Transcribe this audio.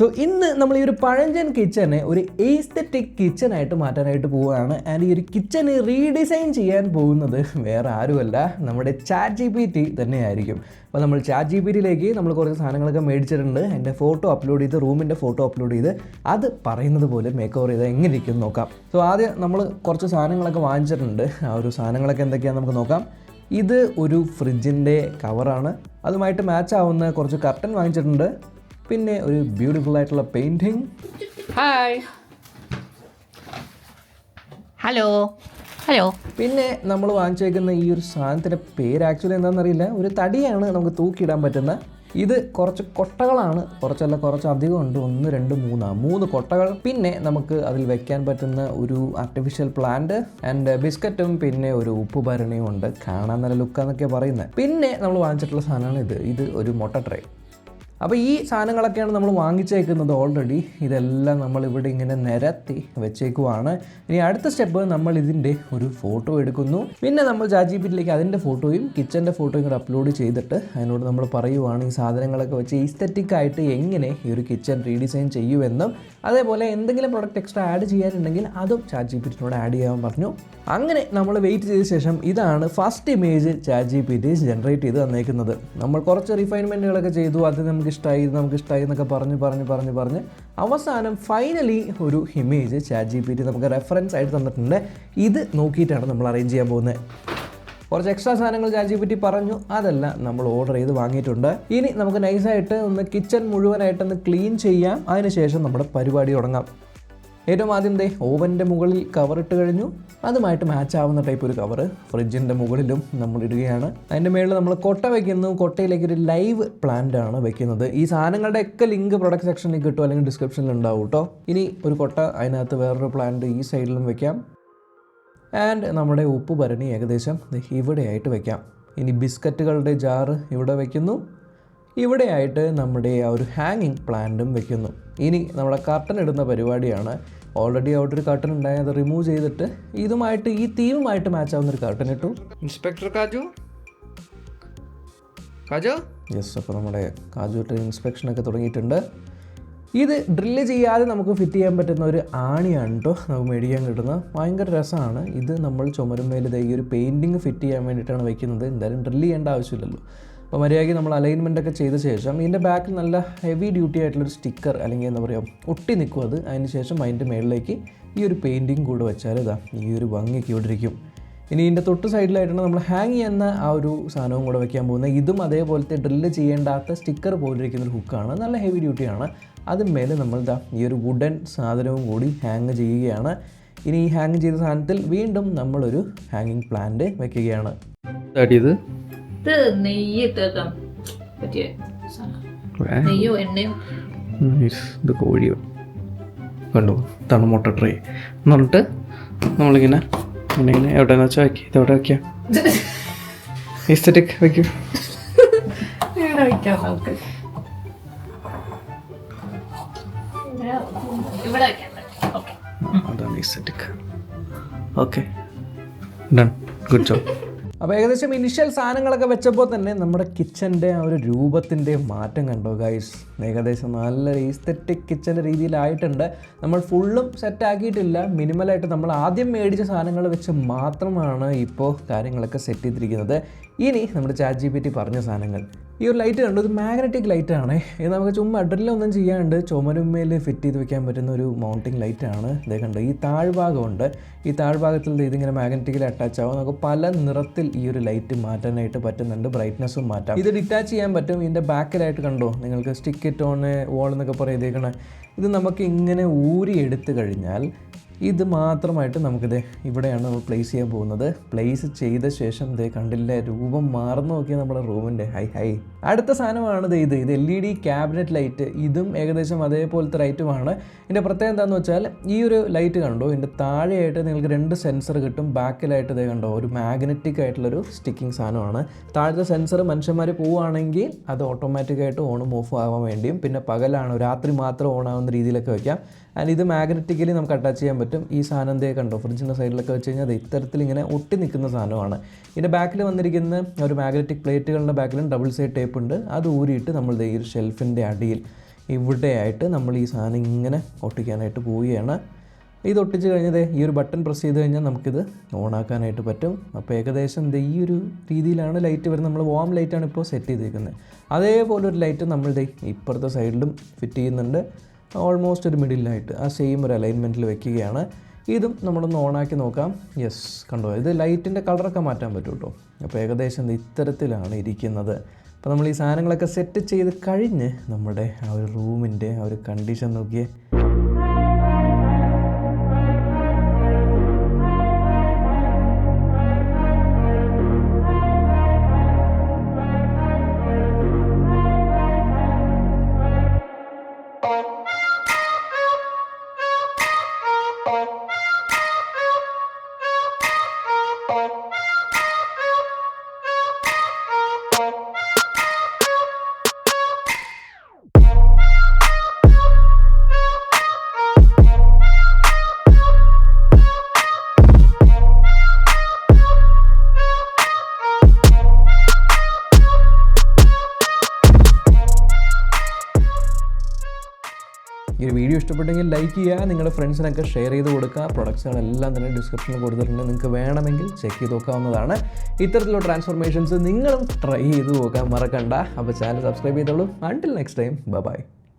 So ഇന്ന് നമ്മൾ ഈ ഒരു പഴഞ്ചൻ കിച്ചനെ ഒരു എസ്തെറ്റിക് കിച്ചനായിട്ട് മാറ്റാനായിട്ട് പോവുകയാണ്. ആൻഡ് ഈ ഒരു കിച്ചന് റീഡിസൈൻ ചെയ്യാൻ പോകുന്നത് വേറെ ആരുമല്ല, നമ്മുടെ ChatGPT തന്നെയായിരിക്കും. അപ്പോൾ നമ്മൾ ChatGPTയിലേക്ക് നമ്മൾ കുറച്ച് സാധനങ്ങളൊക്കെ മേടിച്ചിട്ടുണ്ട്. എൻ്റെ ഫോട്ടോ അപ്ലോഡ് ചെയ്ത്, റൂമിൻ്റെ ഫോട്ടോ അപ്ലോഡ് ചെയ്ത് അത് പറയുന്നത് പോലെ മേക്ക് ഓവർ ചെയ്ത് എങ്ങനെ ഇരിക്കും നോക്കാം. സോ ആദ്യം നമ്മൾ കുറച്ച് സാധനങ്ങളൊക്കെ വാങ്ങിച്ചിട്ടുണ്ട്. ആ ഒരു സാധനങ്ങളൊക്കെ എന്തൊക്കെയാണെന്ന് നമുക്ക് നോക്കാം. ഇത് ഒരു ഫ്രിഡ്ജിൻ്റെ കവറാണ്. അതുമായിട്ട് മാച്ച് ആവുന്ന കുറച്ച് കർട്ടൻ വാങ്ങിച്ചിട്ടുണ്ട്. പിന്നെ ഒരു ബ്യൂട്ടിഫുൾ ആയിട്ടുള്ള പെയിൻറ്റിങ്. Hi, hello hello. പിന്നെ നമ്മൾ വാങ്ങിച്ചേക്കുന്ന ഈ ഒരു സാധനത്തിൻ്റെ പേര് ആക്ച്വലി എന്താണെന്നറിയില്ല. ഒരു തടിയാണ് നമുക്ക് തൂക്കിയിടാൻ പറ്റുന്ന. ഇത് കുറച്ച് കൊട്ടകളാണ്, കുറച്ചധികം ഉണ്ട്. 1 2 3 കൊട്ടകൾ. പിന്നെ നമുക്ക് അതിൽ വെക്കാൻ പറ്റുന്ന ഒരു ആർട്ടിഫിഷ്യൽ പ്ലാന്റ് ആൻഡ് ബിസ്ക്കറ്റും പിന്നെ ഒരു ഉപ്പ് ഭരണിയും ഉണ്ട്. കാണാൻ നല്ല ലുക്കാന്നൊക്കെയാണ് പറയുന്നത്. പിന്നെ നമ്മൾ വാങ്ങിച്ചിട്ടുള്ള സാധനമാണ് ഇത് ഒരു മുട്ട ട്രേ. അപ്പോൾ ഈ സാധനങ്ങളൊക്കെയാണ് നമ്മൾ വാങ്ങിച്ചേക്കുന്നത് ഓൾറെഡി. ഇതെല്ലാം നമ്മളിവിടെ ഇങ്ങനെ നിരത്തി വെച്ചേക്കുവാണ്. ഇനി അടുത്ത സ്റ്റെപ്പ് നമ്മൾ ഇതിൻ്റെ ഒരു ഫോട്ടോ എടുക്കുന്നു. പിന്നെ നമ്മൾ ChatGPTയിലേക്ക് അതിൻ്റെ ഫോട്ടോയും കിച്ചൻ്റെ ഫോട്ടോയും കൂടെ അപ്ലോഡ് ചെയ്തിട്ട് അതിനോട് നമ്മൾ പറയുവാണ് ഈ സാധനങ്ങളൊക്കെ വെച്ച് ഈസ്തെറ്റിക് ആയിട്ട് എങ്ങനെ ഈ ഒരു കിച്ചൺ റീഡിസൈൻ ചെയ്യുമെന്നും അതേപോലെ എന്തെങ്കിലും പ്രൊഡക്റ്റ് എക്സ്ട്രാ ആഡ് ചെയ്യാനുണ്ടെങ്കിൽ അതും ChatGPTയോട് ആഡ് ചെയ്യാൻ പറഞ്ഞു. അങ്ങനെ നമ്മൾ വെയിറ്റ് ചെയ്ത ശേഷം ഇതാണ് ഫസ്റ്റ് ഇമേജ് ChatGPT ജനറേറ്റ് ചെയ്ത് തന്നേക്കുന്നത്. നമ്മൾ കുറച്ച് റിഫൈൻമെൻറ്റുകളൊക്കെ ചെയ്തു. അത് നമുക്കിഷ്ടമായി എന്നൊക്കെ പറഞ്ഞ് അവസാനം ഫൈനലി ഒരു ഇമേജ് ChatGPT നമുക്ക് റെഫറൻസ് ആയിട്ട് തന്നിട്ടുണ്ട്. ഇത് നോക്കിയിട്ടാണ് നമ്മൾ അറേഞ്ച് ചെയ്യാൻ പോകുന്നത്. കുറച്ച് എക്സ്ട്രാ സാധനങ്ങൾ ChatGPT പറഞ്ഞു, അതെല്ലാം നമ്മൾ ഓർഡർ ചെയ്ത് വാങ്ങിയിട്ടുണ്ട്. ഇനി നമുക്ക് നൈസായിട്ട് ഒന്ന് കിച്ചൺ മുഴുവനായിട്ടൊന്ന് ക്ലീൻ ചെയ്യാം. അതിനുശേഷം നമ്മുടെ പരിപാടി തുടങ്ങാം. ഏറ്റവും ആദ്യം ഓവൻ്റെ മുകളിൽ കവർ ഇട്ട് കഴിഞ്ഞു. അതുമായിട്ട് മാച്ച് ആവുന്ന ടൈപ്പ് ഒരു കവർ ഫ്രിഡ്ജിൻ്റെ മുകളിലും നമ്മൾ ഇടുകയാണ്. അതിൻ്റെ മുകളിൽ നമ്മൾ കൊട്ട വയ്ക്കുന്നു. കൊട്ടയിലേക്ക് ഒരു ലൈവ് പ്ലാന്റ് ആണ് വെക്കുന്നത്. ഈ സാധനങ്ങളുടെയൊക്കെ ലിങ്ക് പ്രൊഡക്റ്റ് സെക്ഷനിൽ കിട്ടും, അല്ലെങ്കിൽ ഡിസ്ക്രിപ്ഷനിൽ ഉണ്ടാവും കേട്ടോ. ഇനി ഒരു കൊട്ട, അതിനകത്ത് വേറൊരു പ്ലാന്റ് ഈ സൈഡിലും വെക്കാം. ആൻഡ് നമ്മുടെ ഉപ്പ് ഭരണി ഏകദേശം ഇവിടെയായിട്ട് വെക്കാം. ഇനി ബിസ്ക്കറ്റുകളുടെ ജാറ് ഇവിടെ വയ്ക്കുന്നു. ഇവിടെയായിട്ട് നമ്മുടെ ആ ഒരു ഹാങ്ങിങ് പ്ലാന്റും വെക്കുന്നു. ഇനി നമ്മുടെ കർട്ടൻ ഇടുന്ന പരിപാടിയാണ്. ഓൾറെഡി അവിടെ ഒരു കർട്ടൻ ഉണ്ടായി, അത് റിമൂവ് ചെയ്തിട്ട് ഇതുമായിട്ട് ഈ തീമുമായിട്ട് മാച്ച് ആവുന്നൊരു കർട്ടൻ ഇട്ടു. ഇൻസ്പെക്ടർ കാജു. യെസ്, അപ്പോൾ നമ്മുടെ കാജുട്ട് ഇൻസ്പെക്ഷനൊക്കെ തുടങ്ങിയിട്ടുണ്ട്. ഇത് ഡ്രില്ല് ചെയ്യാതെ നമുക്ക് ഫിറ്റ് ചെയ്യാൻ പറ്റുന്ന ഒരു ആണിയാണ് കേട്ടോ നമുക്ക് മേടിക്കാൻ കിട്ടുന്നത്. ഭയങ്കര രസമാണ്. ഇത് നമ്മൾ ചുമരുമേൽ ഈ ഒരു പെയിൻറ്റിങ് ഫിറ്റ് ചെയ്യാൻ വേണ്ടിയിട്ടാണ് വയ്ക്കുന്നത്. എന്തായാലും ഡ്രില്ല് ചെയ്യേണ്ട ആവശ്യമില്ലല്ലോ. അപ്പോൾ മര്യാദയ്ക്ക് നമ്മൾ അലൈൻമെൻറ്റൊക്കെ ചെയ്ത ശേഷം ഇതിൻ്റെ ബാക്കിൽ നല്ല ഹെവി ഡ്യൂട്ടി ആയിട്ടുള്ളൊരു സ്റ്റിക്കർ അല്ലെങ്കിൽ എന്താ പറയുക ഒട്ടി നിൽക്കും. അതിന് ശേഷം അതിൻ്റെ മുകളിലേക്ക് ഈ ഒരു പെയിൻറ്റിങ് കൂടെ വെച്ചാൽ ഈ ഒരു ഭംഗിയൊക്കെ ഇവിടെ ഇരിക്കും. ഇനി ഇതിൻ്റെ തൊട്ട് സൈഡിലായിട്ടാണ് നമ്മൾ ഹാങ് ചെയ്യുന്ന ആ ഒരു സാധനവും കൂടെ വയ്ക്കാൻ പോകുന്നത്. ഇതും അതേപോലത്തെ ഡ്രില്ല് ചെയ്യേണ്ടാത്ത സ്റ്റിക്കർ പോലിരിക്കുന്നൊരു ഹുക്കാണ്. നല്ല ഹെവി ഡ്യൂട്ടിയാണ്. അതിന്മേലെ നമ്മൾ ഈ ഒരു വുഡൻ സാധനവും കൂടി ഹാങ് ചെയ്യുകയാണ്. ഇനി ഈ ഹാങ് ചെയ്ത സാധനത്തിൽ വീണ്ടും നമ്മളൊരു ഹാങ്ങിങ് പ്ലാന്റ് വയ്ക്കുകയാണ്. ഇത് നെയ്യ് തേക്കാൻ പറ്റിയ നെയ്യോ എണ്ണയോ. ഇത് കോഴിയോ കണ്ടോ, ഇതാണ് മുട്ട ട്രേ എന്ന് പറഞ്ഞിട്ട് നമ്മളിങ്ങനെ എവിടെയെന്ന് വെച്ചാൽ വയ്ക്കുക. ഇത് എവിടെ വയ്ക്കാം? എസ്തെറ്റിക് വയ്ക്കൂ. അതാണ് aesthetic. Okay, done, good job. അപ്പോൾ ഏകദേശം ഇനിഷ്യൽ സാധനങ്ങളൊക്കെ വെച്ചപ്പോൾ തന്നെ നമ്മുടെ കിച്ചൻ്റെ ആ ഒരു രൂപത്തിൻ്റെ മാറ്റം കണ്ടോ ഗൈസ്. ഏകദേശം നല്ല ഈസ്തെറ്റിക് കിച്ചൻ്റെ രീതിയിലായിട്ടുണ്ട്. നമ്മൾ ഫുള്ളും സെറ്റാക്കിയിട്ടില്ല. മിനിമലായിട്ട് നമ്മൾ ആദ്യം മേടിച്ച സാധനങ്ങൾ വെച്ച് മാത്രമാണ് ഇപ്പോൾ കാര്യങ്ങളൊക്കെ സെറ്റ് ചെയ്തിരിക്കുന്നത്. ഇനി നമ്മുടെ ChatGPT പറഞ്ഞ സാധനങ്ങൾ, ഈ ഒരു ലൈറ്റ് കണ്ടു, ഇത് മാഗ്നറ്റിക് ലൈറ്റാണ്. ഇത് നമുക്ക് ചുമ്മാ ഡ്രില്ലൊന്നും ചെയ്യാണ്ട് ചുമരുമേൽ ഫിറ്റ് ചെയ്ത് വെക്കാൻ പറ്റുന്ന ഒരു മൗണ്ടിങ് ലൈറ്റാണ്. ഇതേ കണ്ടു, ഈ താഴ്ഭാഗമുണ്ട്. ഈ താഴ്ഭാഗത്തിൽ ഇതിങ്ങനെ മാഗ്നറ്റിക്കലി അറ്റാച്ച് ആവും. നമുക്ക് പല നിറത്തിൽ ഈ ഒരു ലൈറ്റ് മാറ്റാനായിട്ട് പറ്റുന്നുണ്ട്. ബ്രൈറ്റ്നസ്സും മാറ്റാം. ഇത് ഡിറ്റാച്ച് ചെയ്യാൻ പറ്റും. ഇതിൻ്റെ ബാക്കിലായിട്ട് കണ്ടോ നിങ്ങൾക്ക് സ്റ്റിക്ക് ഇറ്റ് ഓൺ വാൾ എന്നൊക്കെ പറയതേക്കണേ. ഇത് നമുക്ക് ഇങ്ങനെ ഊരി എടുത്തു കഴിഞ്ഞാൽ ഇത് മാത്രമായിട്ട് നമുക്കിത് ഇവിടെയാണ് നമ്മൾ പ്ലേസ് ചെയ്യാൻ പോകുന്നത്. പ്ലേസ് ചെയ്ത ശേഷം ഇതേ കണ്ടില്ലേ രൂപം മാറുന്നു നോക്കിയാൽ നമ്മുടെ റൂമിൻ്റെ ഹൈ. അടുത്ത സാധനമാണിത്. ഇത് LED ക്യാബിനറ്റ് ലൈറ്റ്. ഇതും ഏകദേശം അതേപോലത്തെ ലൈറ്റുമാണ്. ഇതിൻ്റെ പ്രത്യേകത എന്താണെന്ന് വെച്ചാൽ ഈ ഒരു ലൈറ്റ് കണ്ടോ, ഇതിൻ്റെ താഴെയായിട്ട് നിങ്ങൾക്ക് 2 സെൻസർ കിട്ടും. ബാക്കിലായിട്ട് ഇതേ കണ്ടോ ഒരു മാഗ്നറ്റിക് ആയിട്ടുള്ളൊരു സ്റ്റിക്കിങ് സാധനമാണ്. താഴത്തെ സെൻസർ മനുഷ്യന്മാർ പോവുകയാണെങ്കിൽ അത് ഓട്ടോമാറ്റിക്കായിട്ട് ഓണും ഓഫും ആവാൻ വേണ്ടിയും, പിന്നെ പകലാണ് രാത്രി മാത്രം ഓൺ ആവുന്ന രീതിയിലൊക്കെ വയ്ക്കാം. ആൻഡ് ഇത് മാഗ്നറ്റിക്കലി നമുക്ക് അറ്റാച്ച് ചെയ്യാൻ പറ്റും. ഈ സാധനം എന്തേ കണ്ടോ ഫ്രിഡ്ജിൻ്റെ സൈഡിലൊക്കെ വെച്ച് കഴിഞ്ഞാൽ അത് ഇത്തരത്തിൽ ഇങ്ങനെ ഒട്ടി നിൽക്കുന്ന സാധനമാണ്. ഇതിൻ്റെ ബാക്കിൽ വന്നിരിക്കുന്ന ഒരു മാഗ്നറ്റിക് പ്ലേറ്റുകളുടെ ബാക്കിലും ഡബിൾ സൈഡ് ടേപ്പ് ഉണ്ട്. അത് ഊരിയിട്ട് നമ്മൾ ഈ ഒരു ഷെൽഫിൻ്റെ അടിയിൽ ഇവിടെയായിട്ട് നമ്മൾ ഈ സാധനം ഇങ്ങനെ ഒട്ടിക്കാനായിട്ട് പോവുകയാണ്. ഇത് ഒട്ടിച്ച് കഴിഞ്ഞത് ഈ ഒരു ബട്ടൺ പ്രസ് ചെയ്ത് കഴിഞ്ഞാൽ നമുക്കിത് ഓണാക്കാനായിട്ട് പറ്റും. അപ്പോൾ ഏകദേശം ഈ ഒരു രീതിയിലാണ് ലൈറ്റ് വരുന്നത്. നമ്മൾ വാം ലൈറ്റാണ് ഇപ്പോൾ സെറ്റ് ചെയ്തിരിക്കുന്നത്. അതേപോലെ ഒരു ലൈറ്റ് നമ്മൾ ഇപ്പുറത്തെ സൈഡിലും ഫിറ്റ് ചെയ്യുന്നുണ്ട്. ഓൾമോസ്റ്റ് ഒരു മിഡിലായിട്ട് ആ സെയിം ഒരു അലൈൻമെൻറ്റിൽ വെക്കുകയാണ്. ഇതും നമ്മളൊന്ന് ഓണാക്കി നോക്കാം. യെസ്, കണ്ടോ, ഇത് ലൈറ്റിൻ്റെ കളറൊക്കെ മാറ്റാൻ പറ്റും കേട്ടോ. അപ്പോൾ ഏകദേശം ഇത്തരത്തിലാണ് ഇരിക്കുന്നത്. അപ്പോൾ നമ്മൾ ഈ സാധനങ്ങളൊക്കെ സെറ്റ് ചെയ്ത് കഴിഞ്ഞ് നമ്മുടെ ആ ഒരു റൂമിൻ്റെ ആ ഒരു കണ്ടീഷൻ നോക്കിയേ. ഈ ഒരു വീഡിയോ ഇഷ്ടപ്പെട്ടെങ്കിൽ ലൈക്ക് ചെയ്യുക, നിങ്ങളുടെ ഫ്രണ്ട്സിനൊക്കെ ഷെയർ ചെയ്ത് കൊടുക്കുക. പ്രൊഡക്ട്സുകളെല്ലാം തന്നെ ഡിസ്ക്രിപ്ഷനിൽ കൊടുത്തിട്ടുണ്ട്, നിങ്ങൾക്ക് വേണമെങ്കിൽ ചെക്ക് ചെയ്ത് നോക്കാവുന്നതാണ്. ഇത്തരത്തിലുള്ള ട്രാൻസ്ഫോർമേഷൻസ് നിങ്ങളും ട്രൈ ചെയ്ത് നോക്കാൻ മറക്കണ്ട. അപ്പോൾ ചാനൽ സബ്സ്ക്രൈബ് ചെയ്തോളൂ. Until next time, by.